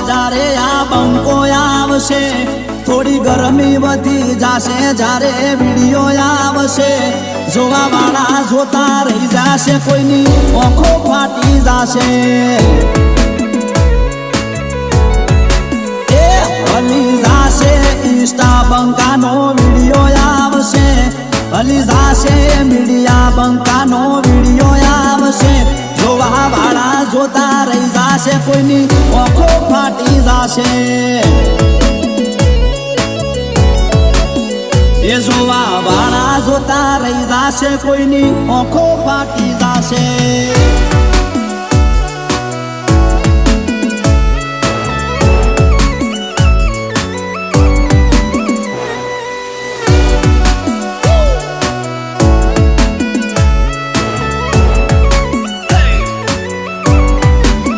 जारे आ बंको आवशे थोड़ी गरमी वधी जाशे जारे वीडियो आवशे जोवा वाला जोता रही जाशे कोईनी आँखो फाटी जाशे ए हली जाशे इंस्टा बंकानो वीडियो आवशे हली जाशे मीडिया बंकानो वीडियो आवशे जोवा वाला जोता रही जाशे कोईनी आँखो फाटी जाशे ये जोवा वाला जोता रही जाशे कोईनी आँखो फाटी जाशे।